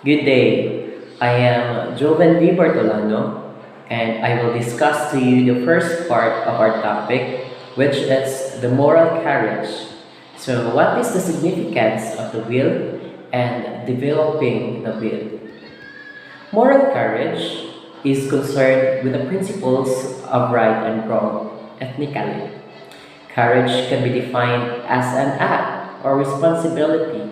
Good day. I am Joeven V. Bartolano, and I will discuss to you the first part of our topic, which is the moral courage. So, what is the significance of the will and developing the will? Moral courage is concerned with the principles of right and wrong ethnically. Courage can be defined as an act or responsibility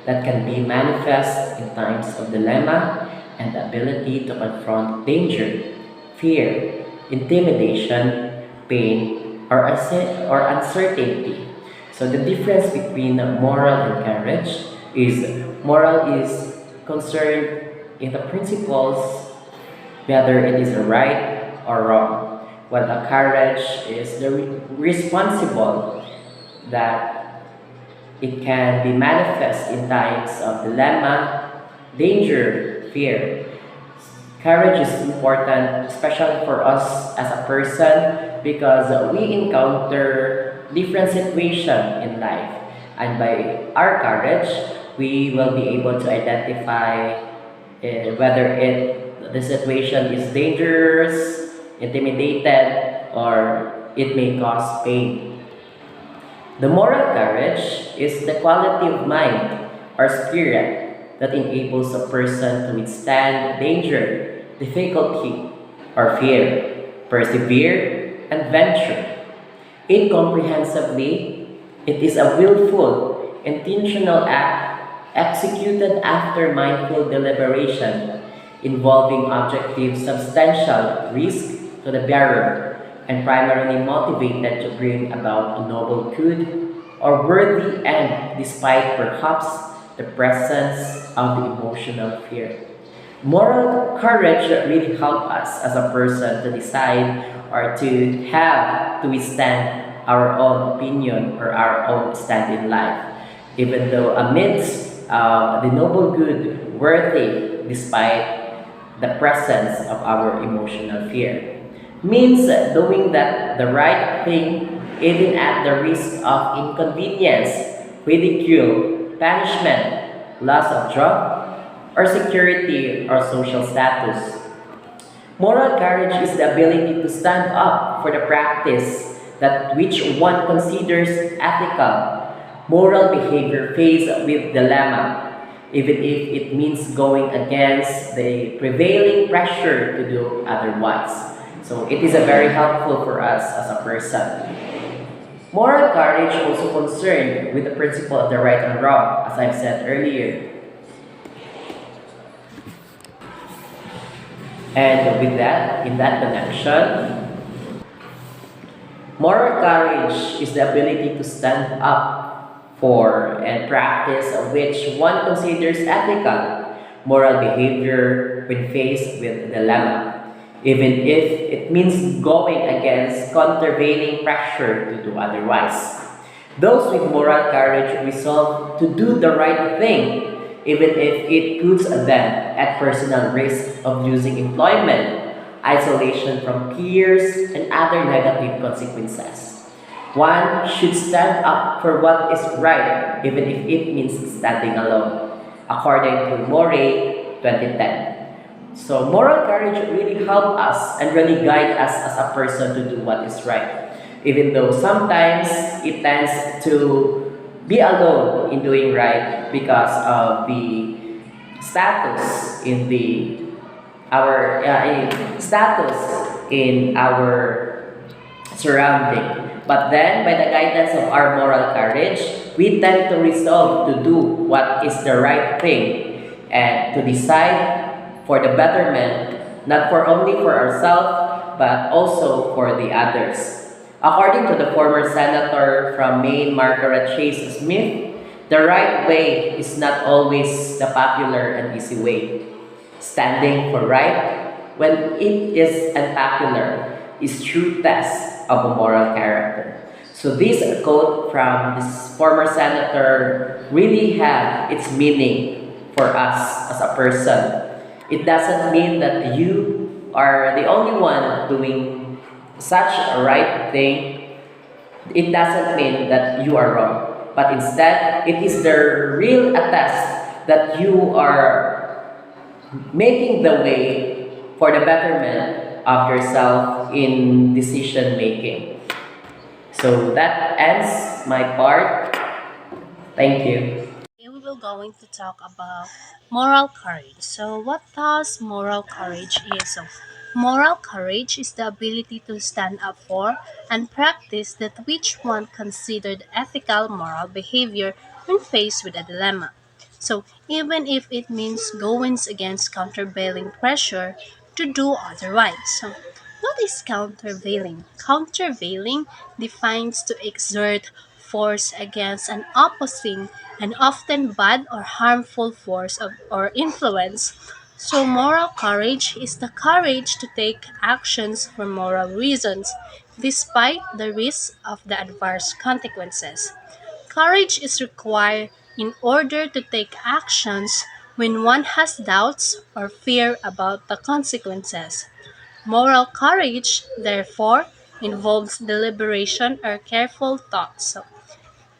that can be manifest in times of dilemma and the ability to confront danger, fear, intimidation, pain, or uncertainty. So the difference between moral and courage is moral is concerned in the principles whether it is right or wrong, while the courage is the responsible that it can be manifest in times of dilemma, danger, fear. Courage is important, especially for us as a person, because we encounter different situations in life. And by our courage, we will be able to identify whether the situation is dangerous, intimidated, or it may cause pain. The moral courage is the quality of mind or spirit that enables a person to withstand danger, difficulty, or fear, persevere, and venture. Incomprehensibly, it is a willful, intentional act executed after mindful deliberation, involving objective substantial risk to the bearer and primarily motivated to bring about a noble good or worthy end despite perhaps the presence of the emotional fear. Moral courage really help us as a person to decide or to have to withstand our own opinion or our own stand in life, even though amidst the noble good worthy despite the presence of our emotional fear. Means doing that the right thing even at the risk of inconvenience, ridicule, punishment, loss of job, or security or social status. Moral courage is the ability to stand up for the practice that which one considers ethical. Moral behavior faced with dilemma, even if it means going against the prevailing pressure to do otherwise. So it is a very helpful for us as a person. Moral courage also concerned with the principle of the right and wrong, as I've said earlier. And with that, in that connection, moral courage is the ability to stand up for and practice which one considers ethical moral behavior when faced with a dilemma, even if it means going against countervailing pressure to do otherwise. Those with moral courage resolve to do the right thing, even if it puts them at personal risk of losing employment, isolation from peers, and other negative consequences. One should stand up for what is right, even if it means standing alone, according to Morey 2010. So moral courage really help us and really guide us as a person to do what is right. Even though sometimes it tends to be alone in doing right because of the status in the our status in our surrounding. But then, by the guidance of our moral courage, we tend to resolve to do what is the right thing and to decide for the betterment, not for only for ourselves, but also for the others. According to the former senator from Maine, Margarett Smith, the right way is not always the popular and easy way. Standing for right when it is unpopular is true test of a moral character. So this quote from this former senator really had its meaning for us as a person. It doesn't mean that you are the only one doing such a right thing. It doesn't mean that you are wrong, but instead it is the real attest that you are making the way for the betterment of yourself in decision making. So that ends my part. Thank you. Today we will going to talk about moral courage. So what does moral courage is? So moral courage is the ability to stand up for and practice that which one considered ethical moral behavior when faced with a dilemma. So even if it means going against countervailing pressure to do otherwise. So what is countervailing? Countervailing defines to exert force against an opposing and often bad or harmful force or influence. So moral courage is the courage to take actions for moral reasons, despite the risk of the adverse consequences. Courage is required in order to take actions when one has doubts or fear about the consequences. Moral courage, therefore, involves deliberation or careful thought. So,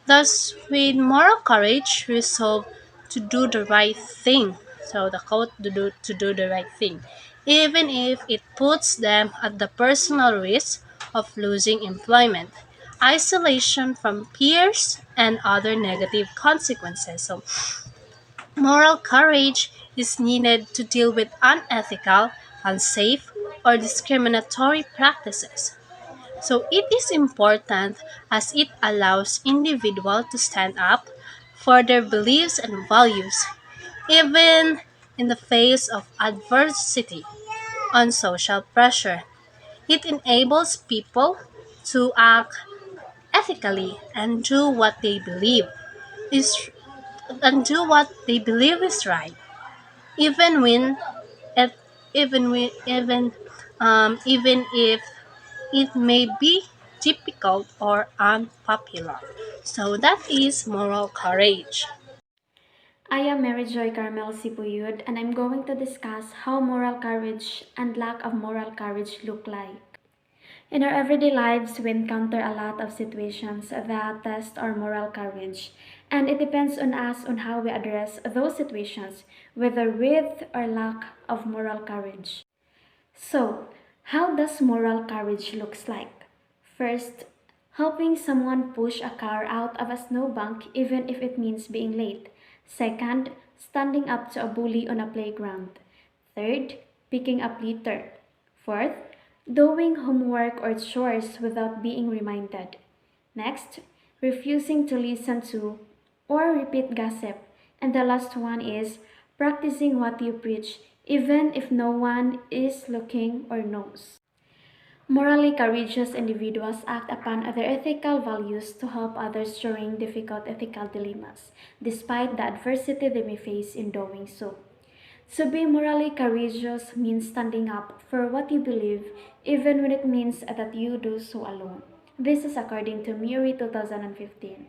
thus, with moral courage, resolve to do the right thing. So, the quote to do the right thing, even if it puts them at the personal risk of losing employment, isolation from peers, and other negative consequences. So, moral courage is needed to deal with unethical, unsafe, or discriminatory practices. So it is important as it allows individuals to stand up for their beliefs and values, even in the face of adversity and social pressure. It enables people to act ethically and do what they believe is right, even when it, even if it may be difficult or unpopular. So that is moral courage. I am Mary Joy Carmel Puyod, and I'm going to discuss how moral courage and lack of moral courage look like. In our everyday lives, we encounter a lot of situations that test our moral courage, and it depends on us on how we address those situations, whether with or lack of moral courage. So, how does moral courage looks like? First, helping someone push a car out of a snowbank even if it means being late. Second, standing up to a bully on a playground. Third, picking up litter. Fourth, doing homework or chores without being reminded. Next, refusing to listen to or repeat gossip. And the last one is practicing what you preach, even if no one is looking or knows. Morally courageous individuals act upon their ethical values to help others during difficult ethical dilemmas, despite the adversity they may face in doing so. To be morally courageous means standing up for what you believe, even when it means that you do so alone. This is according to Muri 2015.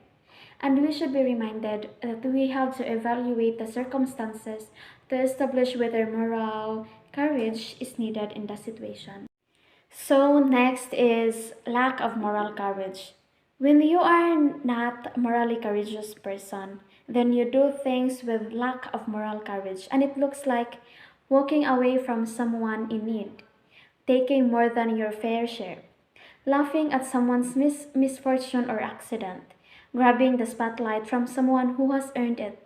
And we should be reminded that we have to evaluate the circumstances to establish whether moral courage is needed in the situation. So next is lack of moral courage. When you are not a morally courageous person, then you do things with lack of moral courage, and it looks like walking away from someone in need, taking more than your fair share, laughing at someone's misfortune or accident, grabbing the spotlight from someone who has earned it,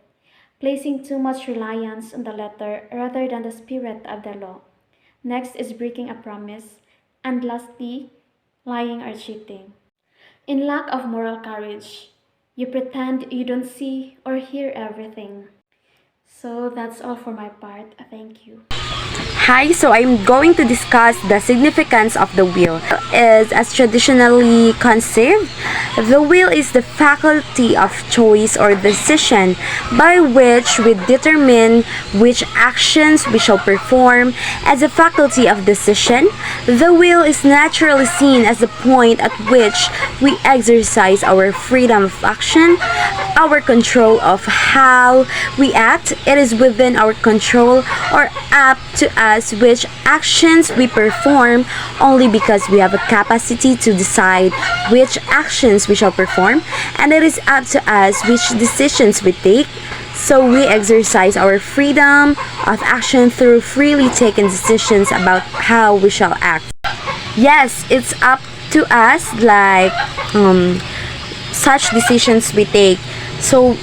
placing too much reliance on the letter rather than the spirit of the law. Next is breaking a promise, and lastly, lying or cheating. In lack of moral courage, you pretend you don't see or hear everything. So that's all for my part. Thank you. Hi, so I'm going to discuss the significance of the will. As traditionally conceived, the will is the faculty of choice or decision by which we determine which actions we shall perform. As a faculty of decision, the will is naturally seen as the point at which we exercise our freedom of action, our control of how we act. It is within our control or up to us which actions we perform only because we have a capacity to decide which actions we shall perform, and it is up to us which decisions we take. So we exercise our freedom of action through freely taking decisions about how we shall act. Yes, it's up to us, like such decisions we take. So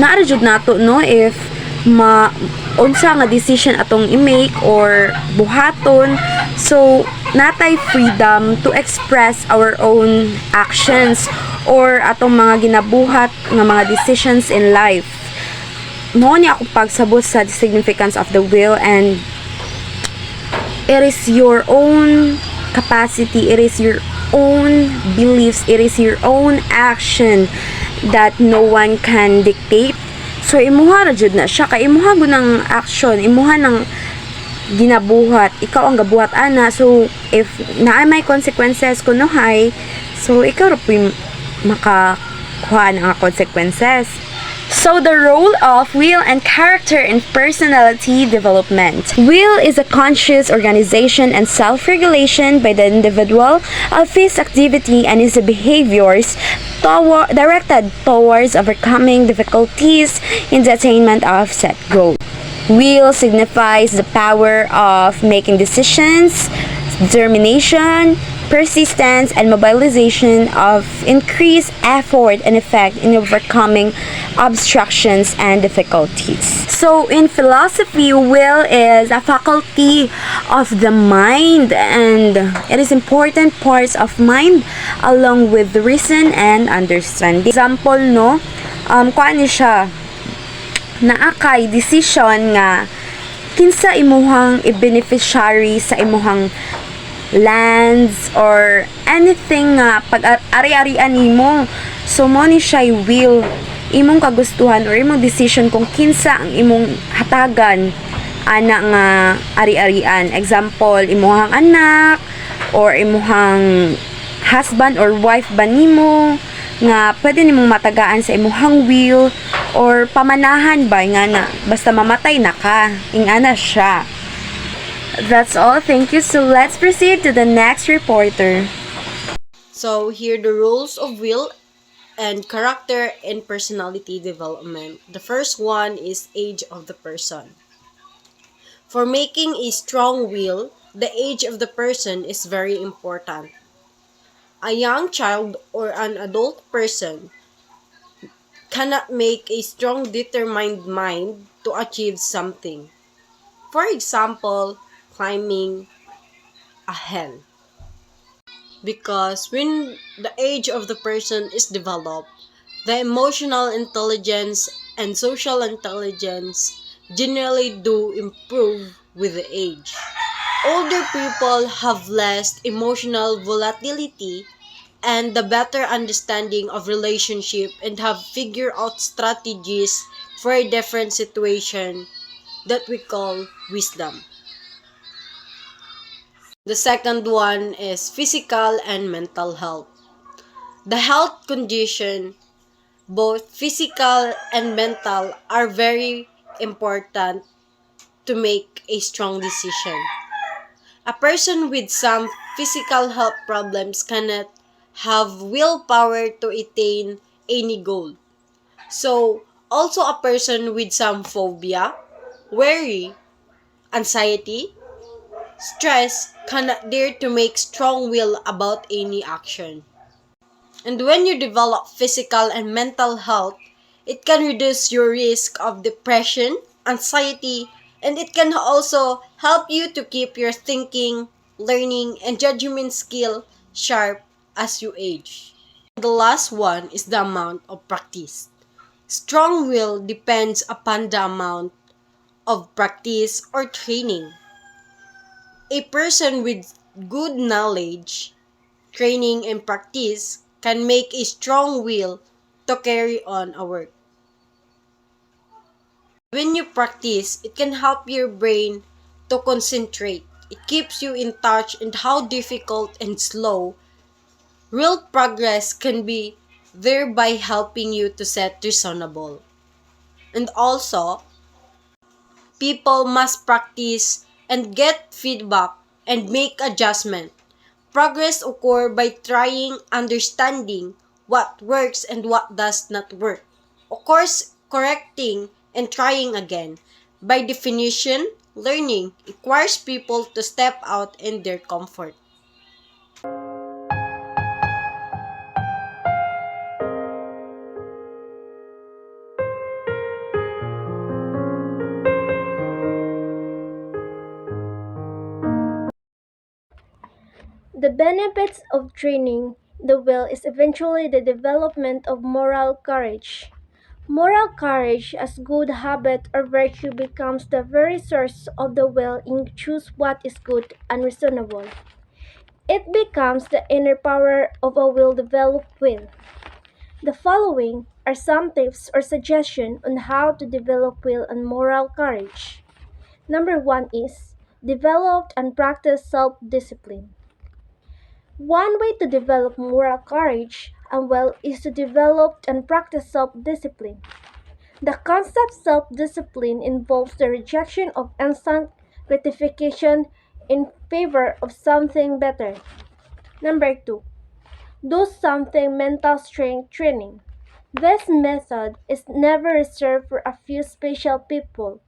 naara jud nato no if unsa nga decision atong i-make or buhaton. So natay freedom to express our own actions or atong mga ginabuhat nga mga decisions in life. Mao ni ako pagsabot sa significance of the will, and it is your own capacity, it is your own beliefs, it is your own action that no one can dictate. So imuha ra jud na siya, kay imuha go ng action, imuha ng ginabuhat, ikaw ang gabuhat ana. So if naay may consequences kuno hay, so ikaw ra puy makakuha ng consequences. So the role of will and character in personality development. Will is a conscious organization and self-regulation by the individual of his activity and his behaviors directed towards overcoming difficulties in the attainment of set goals. Will signifies the power of making decisions, determination, persistence, and mobilization of increased effort and effect in overcoming obstructions and difficulties. So in philosophy, will is a faculty of the mind, and it is important parts of mind along with reason and understanding. Example no, kuan ni siya naakay decision nga kinsa imuhang i-beneficiary sa imuhang lands or anything nga pag-ari-arian nimo. So mo ni siya will, imong kagustuhan or imong decision kung kinsa ang imong hatagan ana nga ari-arian. Example, imuhang anak or imuhang husband or wife ba nimo nga pwede nimong matagaan sa imuhang will, or pamanahan ba nga na basta mamatay na ka ingana siya. That's all. Thank you. So let's proceed to the next reporter. So here the rules of will and character and personality development. The first one is age of the person. For making a strong will, the age of the person is very important. A young child or an adult person cannot make a strong determined mind to achieve something. For example, climbing a hill. Because when the age of the person is developed, the emotional intelligence and social intelligence generally do improve with the age. Older people have less emotional volatility and the better understanding of relationship and have figured out strategies for a different situation that we call wisdom. The second one is physical and mental health. The health condition, both physical and mental, are very important to make a strong decision. A person with some physical health problems cannot have willpower to attain any goal. So, also a person with some phobia, worry, anxiety, stress cannot dare to make strong will about any action. And when you develop physical and mental health, it can reduce your risk of depression, anxiety, and it can also help you to keep your thinking, learning, and judgment skill sharp as you age. The last one is the amount of practice. Strong will depends upon the amount of practice or training. A person with good knowledge, training, and practice can make a strong will to carry on a work. When you practice, it can help your brain to concentrate. It keeps you in touch and how difficult and slow real progress can be, thereby helping you to set reasonable. And also, people must practice and get feedback and make adjustment. Progress occurs by trying, understanding what works and what does not work. Of course, correcting and trying again. By definition, learning requires people to step out in their comfort. The benefits of training the will is eventually the development of moral courage. Moral courage as good habit or virtue becomes the very source of the will in choose what is good and reasonable. It becomes the inner power of a well-developed will. The following are some tips or suggestions on how to develop will and moral courage. Number one is develop and practice self-discipline. One way to develop moral courage and will is to develop and practice self-discipline. The concept self-discipline involves the rejection of instant gratification in favor of something better. Number two, do something mental strength training. This method is never reserved for a few special people.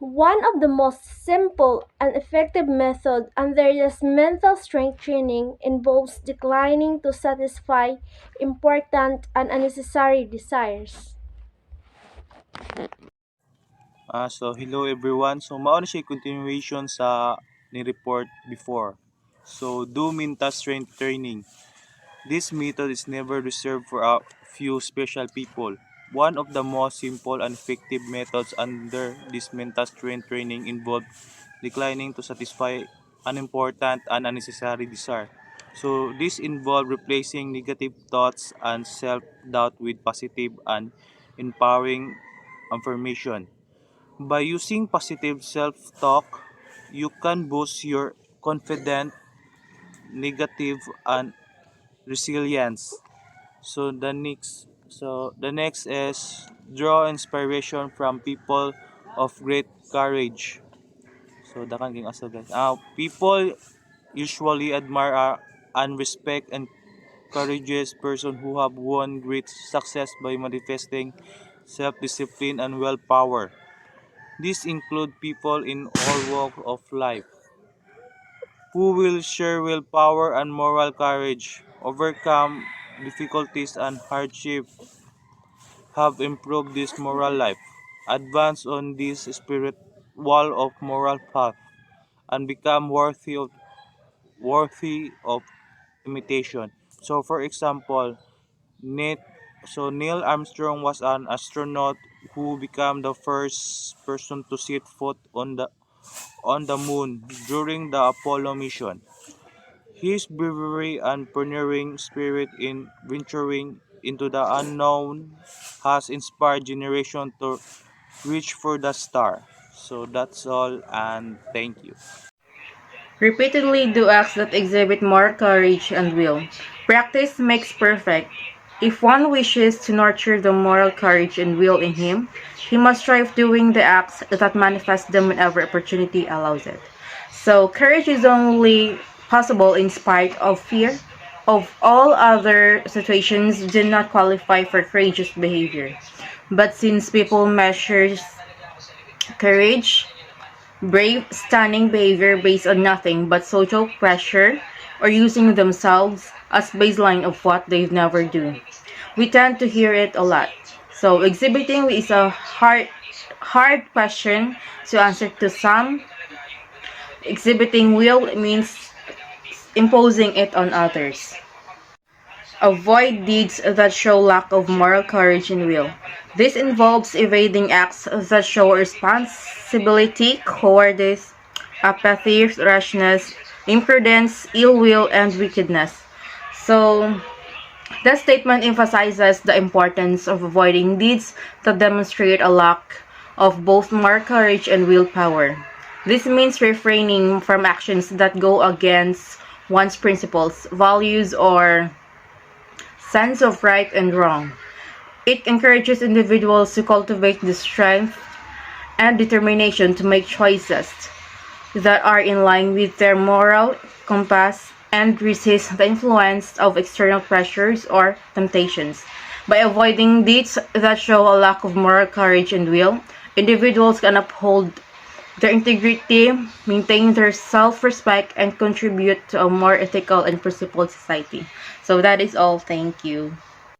One of the most simple and effective methods under this mental strength training involves declining to satisfy important and unnecessary desires. So hello everyone. So mao na siya continuation sa ni-report before. So do mental strength training. This method is never reserved for a few special people. One of the most simple and effective methods under this mental strength training involves declining to satisfy unimportant and unnecessary desire. So this involves replacing negative thoughts and self-doubt with positive and empowering affirmation. By using positive self-talk, you can boost your confidence, negative, and resilience. So the next is draw inspiration from people of great courage. So dakan king aso guys. People usually admire and respect and courageous person who have won great success by manifesting self-discipline and willpower. These include people in all walks of life who will share willpower and moral courage, overcome difficulties and hardship, have improved this moral life, advance on this spirit wall of moral path, and become worthy of imitation. So for example, Nate, Neil Armstrong was an astronaut who became the first person to set foot on the moon during the Apollo mission. His bravery and pioneering spirit in venturing into the unknown has inspired generations to reach for the star. So that's all, and thank you. Repeatedly do acts that exhibit more courage and will. Practice makes perfect. If one wishes to nurture the moral courage and will in him, he must strive doing the acts that manifest them whenever opportunity allows it. So courage is only possible in spite of fear. Of all other situations do not qualify for courageous behavior. But since people measures courage brave, stunning behavior based on nothing but social pressure or using themselves as baseline of what they've never do. We tend to hear it a lot. So exhibiting is a hard question to answer to some. Exhibiting will means imposing it on others. Avoid deeds that show lack of moral courage and will. This involves evading acts that show responsibility, cowardice, apathy, rashness, imprudence, ill will, and wickedness. So, that statement emphasizes the importance of avoiding deeds that demonstrate a lack of both moral courage and willpower. This means refraining from actions that go against one's principles, values, or sense of right and wrong. It encourages individuals to cultivate the strength and determination to make choices that are in line with their moral compass and resist the influence of external pressures or temptations. By avoiding deeds that show a lack of moral courage and will, individuals can uphold their integrity, maintain their self-respect, and contribute to a more ethical and principled society. So that is all. Thank you.